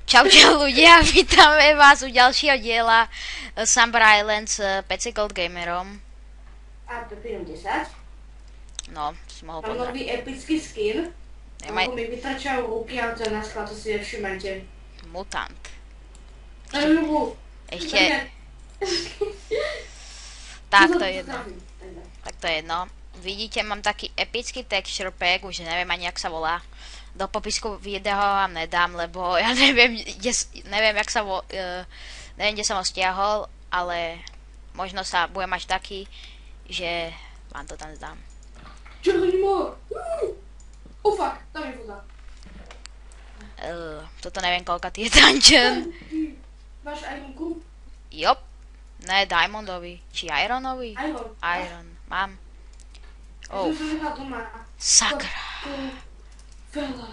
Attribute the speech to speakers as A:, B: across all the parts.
A: Čau ľudia, vítame vás u ďalšieho diela Summer Island s PC Gold Gamerom.
B: A Pepino 10.
A: No, si mohol
B: Mám
A: pozrieť.
B: nový epický skin.
A: Nemaj
B: Mi vytračajú ruky, ale to je na sklad, to si nevšimajte.
A: mutant. Ešte, tak to je jedno. Tak to je jedno. Vidíte, mám taký epický texture pack, už neviem ani jak sa volá. Do popisku videa vám nedám, lebo ja neviem, neviem, kde som ho stiahol, ale možno sa budem mať taký, že vám to tam zdám.
B: Červený mor! Oh fuck, tam je voda.
A: Toto neviem, koľka ty je dungeon.
B: Máš ironku?
A: Jop. Ne, diamondový. Či ironový?
B: Iron.
A: Iron. Mám. Oh,
B: Ja som nechal doma.
A: sakra.
B: Veľa.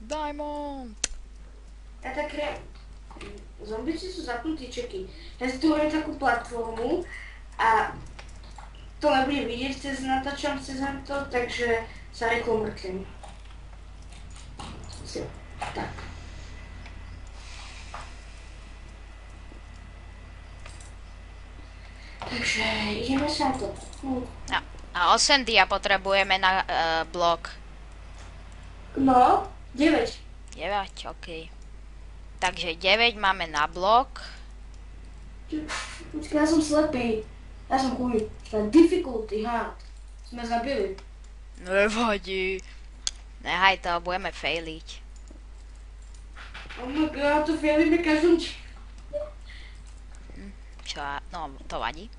A: Diamond.
B: Ja tak zombici sú zapnutí čeky. Ja si tu robím takú platformu a to nebude vidieť cez natáčam cez to, takže sa rýchlo mrknem. Tak. Takže ideme sa na to.
A: A 8 dia potrebujeme na blok.
B: No, 9.
A: 9, ok. Takže 9 máme na blok.
B: Počkaj, ja som slepý. Ja som chuj. Difficulty hard. Sme zabili.
A: Nevadí. Nehaj to, budeme failiť.
B: Oh my god, to failíme každom
A: Čo, no, to vadí.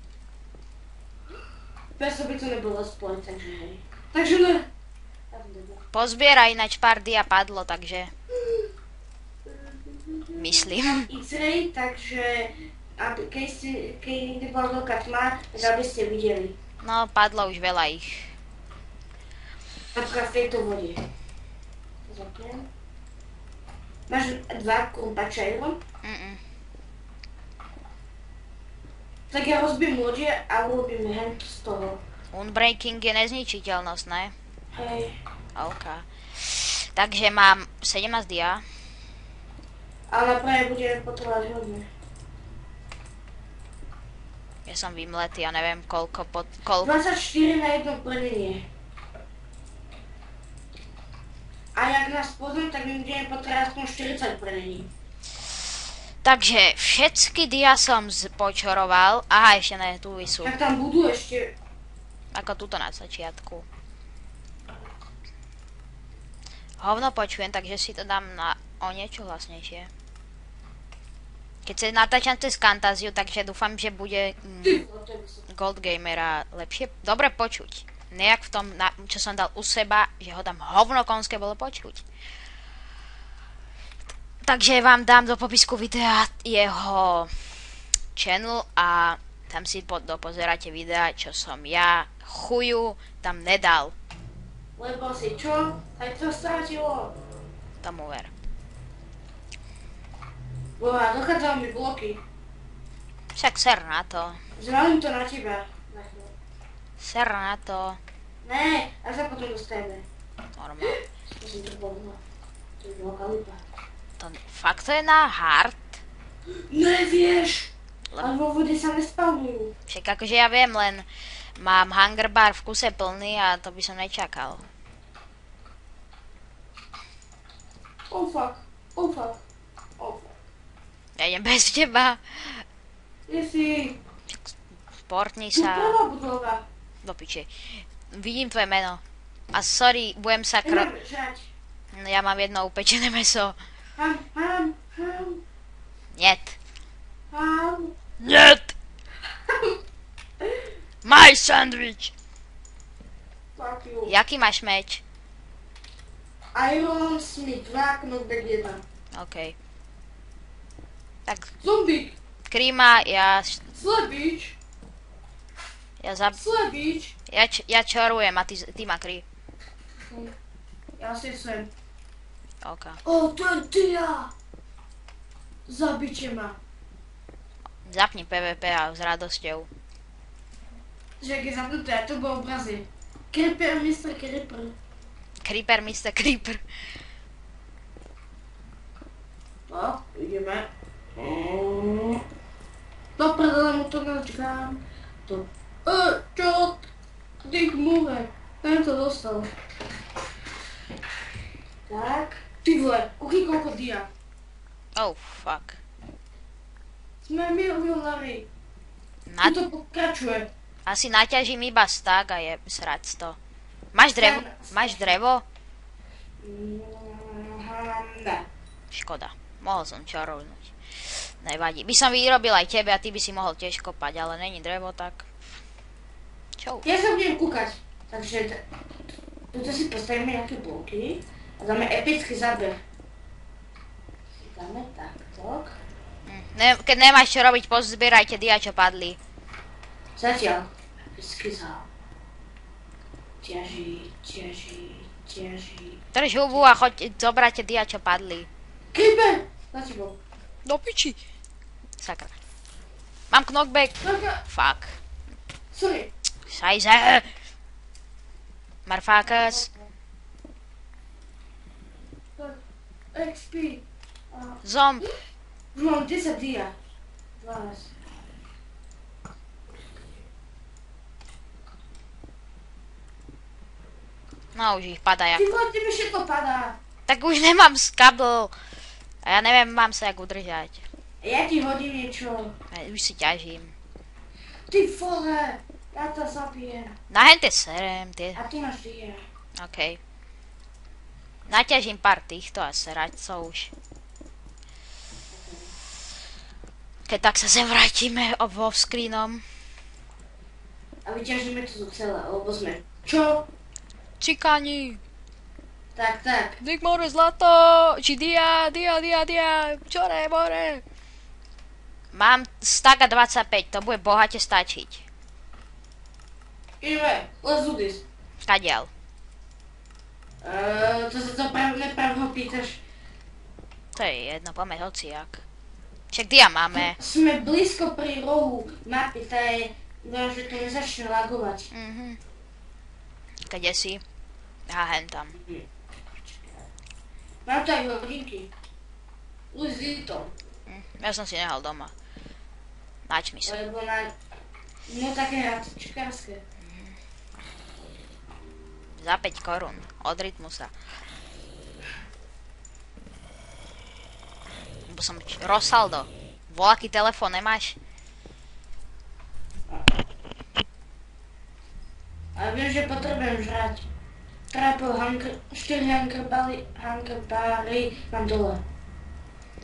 B: Bez by to nebolo aspoň, takže hej. Takže ne.
A: Pozbieraj, ináč pár dia padlo, takže... Myslím.
B: X-ray, takže keď niekde bola veľká tma, tak aby ste videli.
A: No, padlo už veľa ich.
B: Napríklad v tejto vode. Zapnem. Máš 2 krumpače iron? Tak ja rozbijem lode a urobím hand z toho.
A: Unbreaking je nezničiteľnosť, ne?
B: Hej.
A: OK. Takže mám 17 dia.
B: Ale práve budeme potrebovať hodne.
A: Ja som vymletý, ja neviem koľko
B: 24 na jedno plnenie. A jak nás poznám, tak my budeme potrebovať aspoň 40 plnení.
A: Takže všetky dia som počoroval. Aha, ešte ne, tu sú.
B: Tak tam budú ešte.
A: Ako tuto na začiatku. Hovno počujem, takže si to dám na o niečo hlasnejšie. Keď sa natáčam cez Camtasiu, takže dúfam, že bude Gold Gamera lepšie. Dobre počuť. Nejak v tom, čo som dal u seba, že ho tam hovno konské bolo počuť. Takže vám dám do popisku videa jeho channel a tam si dopozeráte videa, čo som ja chuju tam nedal.
B: Lebo si čo? Aj to strátilo.
A: Tomu ver.
B: Boha, dochádzali mi bloky.
A: Však ser na to.
B: Zvalím to na teba.
A: Ser na to.
B: Ne, a sa potom dostajeme.
A: Normálne.
B: Musím to povedať. To je veľká lipa.
A: Fakt to je na hard?
B: Nevieš! Ale vo vode sa nespavnujú.
A: Však akože ja viem, len mám hunger bar v kuse plný a to by som nečakal.
B: Oh fuck, oh fuck, oh fuck.
A: Ja idem bez teba.
B: Kde si?
A: Portni
B: Tu
A: sa.
B: prvá budova.
A: Do piče. Vidím tvoje meno. A sorry, budem sa
B: Idem žrať.
A: Ja mám jedno upečené mäso.
B: Ham.
A: Niet. Niet. My sandwich.
B: Fuck you.
A: Jaký máš meč?
B: Iron Smith 2, knockback 1.
A: OK. Tak,
B: Zombík.
A: Kríma, ja
B: Slebič. Slebič.
A: ja čorujem a ty ma krí.
B: Ja si sem.
A: OK.
B: O, to je dia. Zabiče ma.
A: Zapni PvP a s radosťou.
B: Že ak je zapnuté, to bolo obrazy. Creeper, Mr. Creeper.
A: Creeper, Mr. Creeper.
B: No, ideme. Do prdele mu to načkám. To... Čo? Ty kmure. Ten to dostal. Tak. Ty vole, kuký koľko dia.
A: Oh, fuck.
B: Sme milionári.
A: Na...
B: Tu to pokračuje.
A: Asi naťažím iba sták a je srať to. Máš drevo? Máš drevo?
B: Ne.
A: Škoda. Mohol som čo rovnúť. Nevadí. By som vyrobil aj tebe a ty by si mohol tiež kopať, ale není drevo, tak... Čo?
B: Ja sa budem kúkať. Takže tuto si postavíme nejaké bloky a dáme epický záber. Dáme takto.
A: Keď nemáš čo robiť, pozbierajte dia, čo padli.
B: Zatiaľ. Epický záber. Ťaží.
A: Drž hubu a choď, zobrate dia, čo padli.
B: Creeper! Za tebou.
A: Do piči. Sakra. Mám knockback. Fuck.
B: Sorry.
A: Scheiße. Motherfuckers.
B: XP.
A: Zomb.
B: Už mám 10 dia. 12.
A: No už ich padá
B: Ty
A: jak.
B: vole, tebe všetko padá.
A: Tak už nemám kabel. A ja neviem, mám sa jak udržať.
B: Ja ti hodím niečo.
A: Už si ťažím.
B: Ty vole. Ja to zabijem.
A: Na hente serem, tie.
B: A ty máš dia.
A: OK. Naťažím pár týchto a serať sa už. Keď tak sa sem vrátime vo screenom.
B: A vyťažíme to celé, lebo sme... Čo?
A: Čikani.
B: Tak.
A: Dick more zlato. Či dia. Čore, more. Mám staka 25, to bude bohate stačiť.
B: Ideme, let's do this.
A: Kadiaľ.
B: To sa to nepravho pýtaš.
A: To je jedno, poďme hociak. Však dia máme.
B: Sme blízko pri rohu mapy, tá je... Dúfam, že to nezačne lagovať.
A: Kde si? Aha, hen tam.
B: Mám tu aj hodinky. Luzito.
A: Ja som si nehal doma. Načmi sa.
B: Lebo na... No také hračkárske.
A: Za 5 korún. Od Rytmusa. Lebo som... Rosaldo. Volaký telefón nemáš?
B: A viem, že potrebujem žrať. 4 hankerbály mám dole.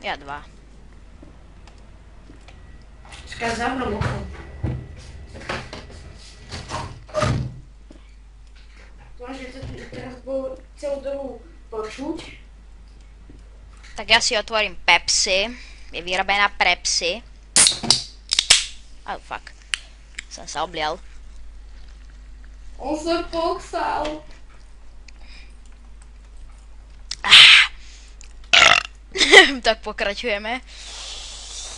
A: Ja 2.
B: Čakaj, zavriem okno. Môžete teraz bolo celú dobu počuť.
A: Tak ja si otvorím Pepsi. Je vyrobená pre psy. Oh fuck. Som sa oblial.
B: On sa poksal.
A: Tak pokračujeme.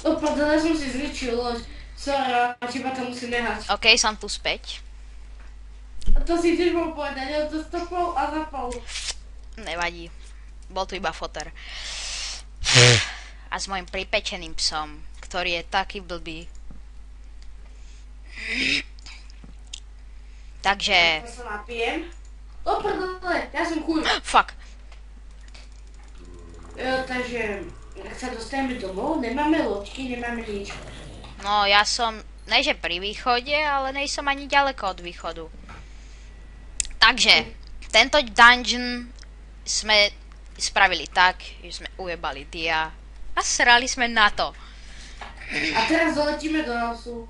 B: Pardon, ja som si zničil loď. Sorry, a teba to musím nehať.
A: OK, som tu späť.
B: A to si tiež mohol povedať, ja to stopol a zapol.
A: Nevadí. Bol tu iba foter. A s mojim pripečeným psom, ktorý je taký blbý. Takže...
B: Ja sa napijem. Pardon, ja som chuj.
A: Fuck.
B: Takže, ak sa dostaneme domov, nemáme loďky, nemáme nič.
A: No, ja som, ne že pri východe, ale nej som ani ďaleko od východu. Takže, tento dungeon sme spravili tak, že sme ujebali dia a srali sme na to.
B: A teraz doletíme do nosu.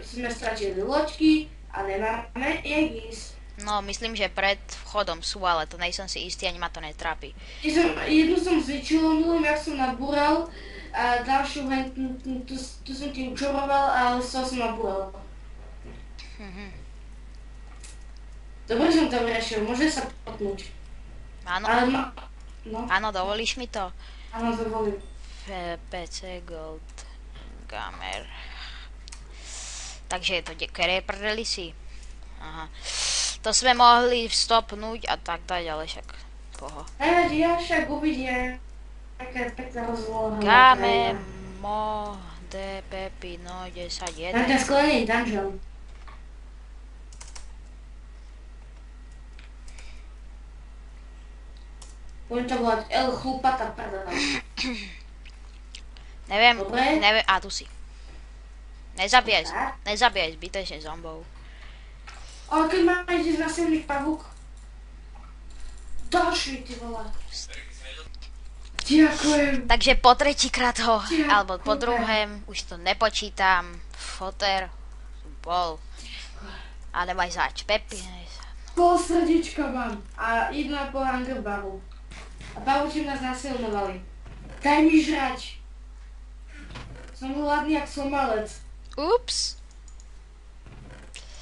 B: Sme stratili loďky a nemáme jak ísť.
A: No, myslím, že pred vchodom sú, ale to nejsem si istý, ani ma to netrápi.
B: Jednu som zničil omylom, jak som nabúral, a ďalšiu tu som ti učoroval, ale z toho som nabúral. Dobre som to vyriešil, môže sa potnúť.
A: Áno,
B: No,
A: áno, dovolíš mi to?
B: áno, dovolím.
A: PC Gold Gamer. Takže je to, ktoré prdeli si? Aha. To sme mohli stopnúť a tak dať, ale však poho.
B: Nevadí, ja však uvidím. Taká pekná rozloha.
A: Game mo de pepino 10
B: Tam
A: 1.
B: ten sklený dungeon. Budem to volať El Chlupata prdana.
A: Neviem,
B: Dobre.
A: neviem, a tu si. Nezabíjaj zbytečne zombov.
B: Ale keď máš ísť na silný pavúk. Ďalší, ty vole. Ďakujem.
A: Takže po tretíkrát ho,
B: Ďakujem.
A: alebo po druhém, už to nepočítam. Foter bol. A nemaj zač, Pepi.
B: Pol srdička mám. A 1,5 hungerbaru. A pavuči nás nasilnovali. Daj mi žrať. Som hladný jak somalec.
A: Ups.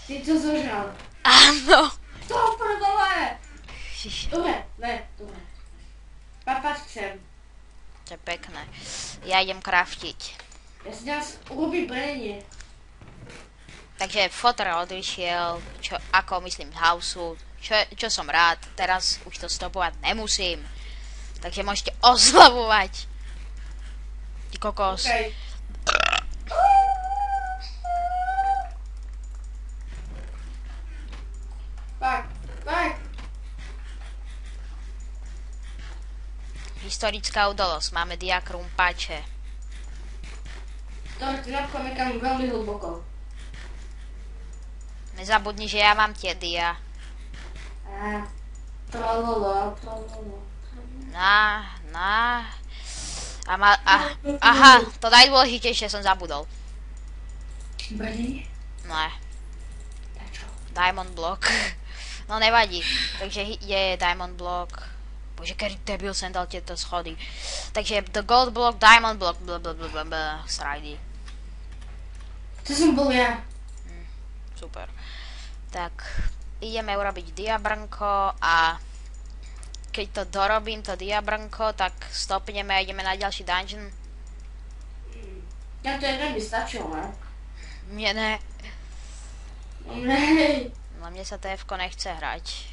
B: Ty to zožral.
A: Áno.
B: To prdele! Dobre, dobre. Papač chcem.
A: To je pekné. Ja idem kraftiť.
B: Ja si nás urobím brenie.
A: Takže fotor odišiel, ako myslím z houseu, čo som rád, teraz už to stopovať nemusím. Takže môžete oslavovať. Ty kokos.
B: Okay. Fakt.
A: Historická udalosť, máme diakrum pače.
B: To ty napchám niekam veľmi hlboko.
A: Nezabudni, že ja mám tie dia.
B: Trololo.
A: Aha, to najdôležitejšie som zabudol.
B: Brenie?
A: Ne,
B: Tak čo?
A: Diamond Block. No nevadí, takže je Diamond Block. Bože, kedy debil sem dal tieto schody. Takže the Gold Block, Diamond Block, blablabla, srajdy.
B: To som bol ja.
A: Super. Tak, ideme urobiť diabrnko a keď to dorobím, to diabrnko, tak stopneme a ideme na ďalší dungeon.
B: Ja to jeden by stačil, ne?
A: Mne ne.
B: Nej.
A: No mne sa TF-ko nechce hrať.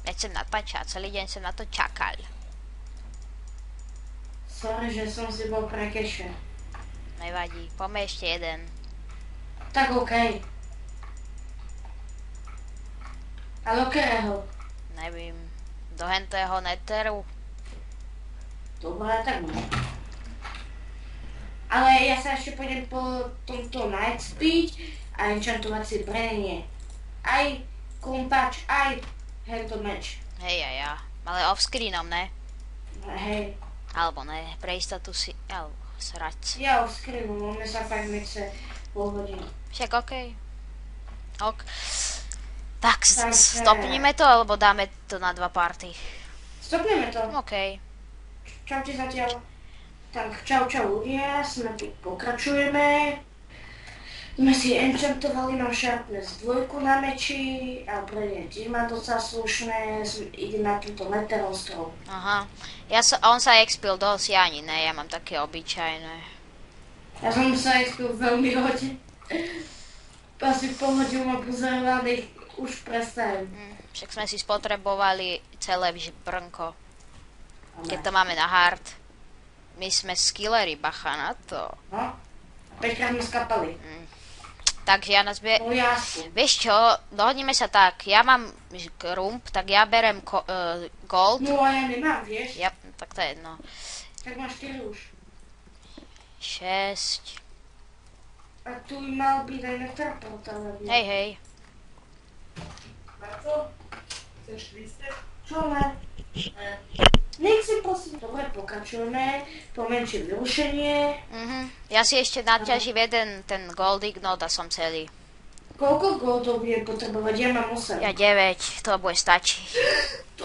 A: Nechcem natáčať, celý deň som na to čakal.
B: Sorry, že som si bol prekeše.
A: Nevadí, poďme ešte jeden.
B: Tak okej. Ale do ktorého?
A: Nevím, do hentého neteru.
B: Dobre, tak no. Ale ja sa ešte pôjdem po tomto night speed a enchantovať si brenie. Aj krumpač, aj hento meč.
A: Hej, ja. Ale off-screenom, ne?
B: Hej.
A: Alebo ne, pre istotu si... Alebo srať.
B: Ja oskrývam, máme sa fakt nechce pol hodiny.
A: Však okej. Ok. Tak,
B: Takže-
A: stopníme to, alebo dáme to na 2 party?
B: Stopneme to.
A: Okej.
B: Čaute zatiaľ. Tak čau ľudia, sme tu pokračujeme. Sme si enchantovali, mám sharpness 2 na meči a brenie tiež má docela slušné, ide na túto meteor strop.
A: Aha. On sa expil dosť, ja ani ne, ja mám také obyčajné.
B: Ja som sa expil veľmi hodne. Asi pol hodinu mám pozerovaných, už prestajem.
A: Však sme si spotrebovali celé brnko. Keď to máme na hard. My sme skillery, bacha na to.
B: No, 5-krát sme skapali.
A: Takže ja nás
B: No jasne.
A: Vieš čo, dohodneme sa tak, ja mám krump, tak ja berem gold.
B: No a ja nemám, vieš?
A: Ja, tak to je jedno.
B: Tak máš 4 už.
A: 6.
B: A tu mal byť aj nektar portál.
A: Hej.
B: Marco? Chceš twister? Čo ne? Nech si prosím. Dobre, pokračujeme. Pomenšie vyrušenie.
A: Ja si ešte naťažím jeden ten goldik node a som celý.
B: Koľko goldov bude potrebovať? Ja mám 8.
A: Ja 9, to bude stačiť.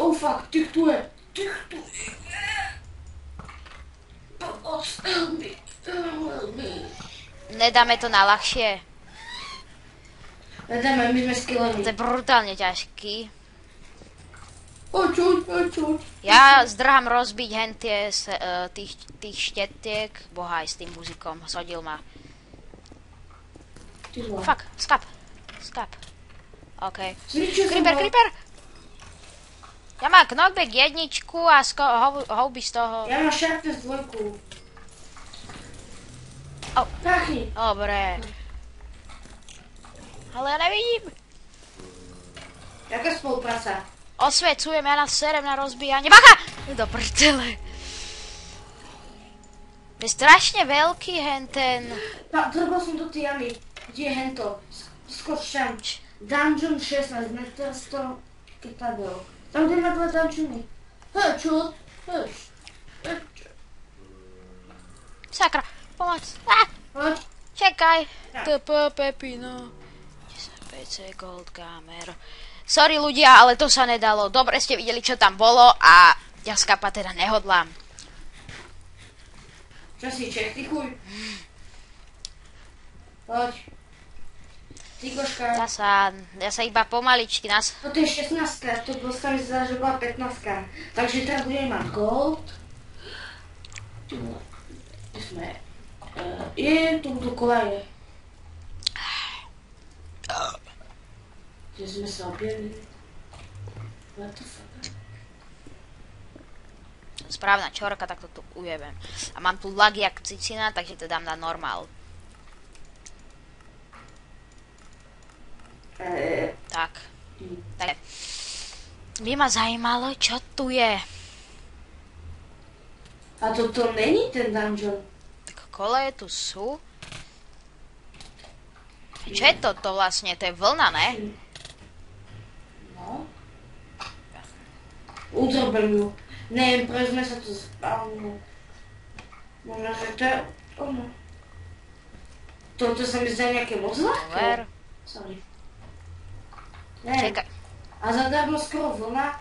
B: Oh fuck, tých tu je. Help me.
A: Nedáme to na ľahšie.
B: Nedáme, my sme skillami.
A: To je brutálne ťažký.
B: Očuť.
A: Ja zdrhám rozbiť hentie z tých štetiek. Boha, aj s tým muzikom, zhodil ma.
B: Ty vole.
A: Fuck, skap. OK.
B: Zničil som
A: Creeper,
B: ho.
A: creeper! Ja mám knockback jedničku a houby z toho.
B: Ja mám sharpness 2.
A: Au.
B: Trafni.
A: Dobre. Ale ja nevidím.
B: Jaká spolupráca?
A: Osvecujem, ja nás serem na rozbíjanie. Bacha! Do prdele. Je strašne veľký henten.
B: Drobal som do tej jamy. Kde je hento? Skoč tam. Dungeon 16, teraz to kytadlo. Tam, kde má 2 dungeony. Čo?
A: Sakra, pomoc. Á,
B: Poď.
A: čekaj.
B: Tak.
A: TP Pepino. 10 PC Gold Gamer. Sorry ľudia, ale to sa nedalo. Dobre ste videli, čo tam bolo a ja skapať teda nehodlám.
B: Čo si Čech, ty chuj? Poď. Ty koška.
A: Ja sa iba pomaličky nás...
B: Toto je 16, to sa mi zdá, že bola 15. Takže teraz budeme mať gold. Kde sme? Tu budú kolaje. Kde sme sa objavili? What the fuck?
A: Správna čorka, tak to tu ujebem. A mám tu lag jak cicina, takže to dám na normál. Tak. Tak. By ma zajímalo, čo tu je.
B: A toto není ten dungeon.
A: Tak koleje tu sú. Čo je toto vlastne? To je vlna, ne?
B: No. Udrobem ju. Neviem, prečo sme sa tu spávali. Možno, že to je ono. Toto sa mi zdá nejaké moc ľahké.
A: Ver.
B: Sorry. Neviem.
A: Čekaj.
B: A zadarmo skoro vlna.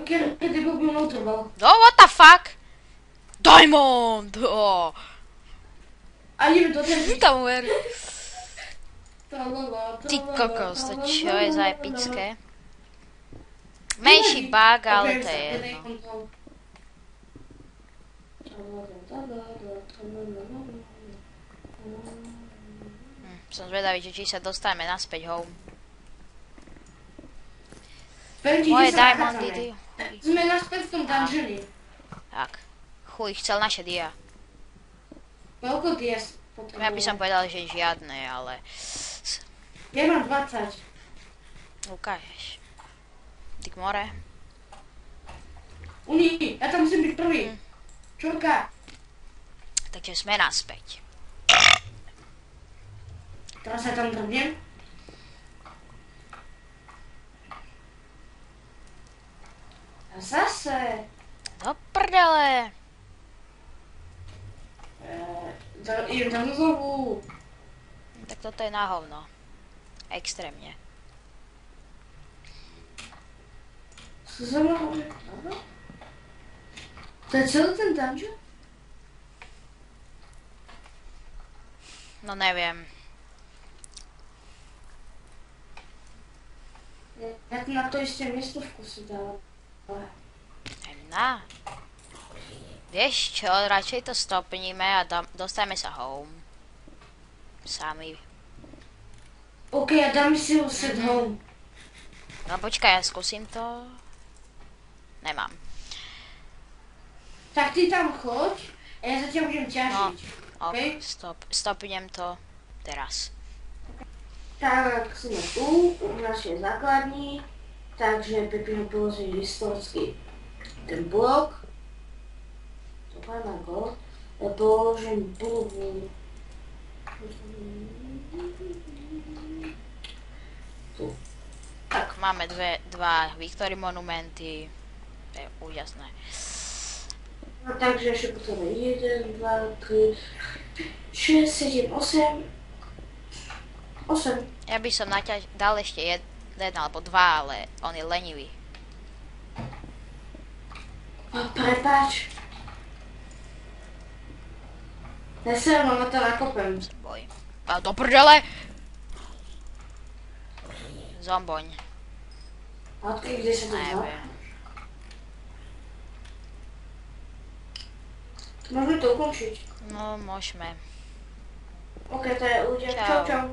B: Kedy by ju utrval.
A: No, what the fuck? Diamond! Oh.
B: A ideme do tej.
A: Tam ver. Ty kokos, to čo je za epické? Menší bug, ale to je jedno. Som zvedavý, či sa dostaneme naspäť home. Moje diamondy, ty.
B: Sme naspäť v tom dungeoni.
A: Tak. Chuj, chcel naše dia.
B: Koľko dias potrebujem?
A: Ja by som povedal, že žiadne, ale...
B: Ja mám 20.
A: Ukážeš. Ty k more.
B: Uni, ja tam musím byť prvý. Čurka.
A: Takže sme naspäť.
B: Teraz sa tam drbnem. A zase.
A: Do prdele.
B: Idem tam znovu.
A: Tak toto je na hovno. Extrémne.
B: To je celý ten dungeon?
A: No neviem.
B: Ja tu na to isté miestnúvku si dala.
A: Na. Vieš čo, radšej to stopníme a dostaneme sa home. Sami.
B: OK, a dáme si ho set home.
A: No počkaj, ja skúsim to. Nemám.
B: Tak ty tam choď a ja zatiaľ budem ťažiť.
A: Ok,
B: Okay.
A: stopnem to teraz.
B: Tak sme tu, u našej základni. Takže Pepino položí historicky ten blok. To pána go. Ja položím bulvu. Tu.
A: Tak, máme dva Victory monumenty. To je úžasné.
B: No takže ešte potrebujeme 1, 2, 3, 6, 7, 8. 8.
A: Ja by som dal ešte jeden alebo dva, ale on je lenivý.
B: Prepáč. Neser, mama to nakopem.
A: Sa bojím. A do prdele! Zomboň.
B: A odkedy, kde sa to vzal?
A: Neviem.
B: Môžeme to ukončiť.
A: No, môžeme.
B: OK, to je ľudia.
A: Čau.
B: Čau, čau.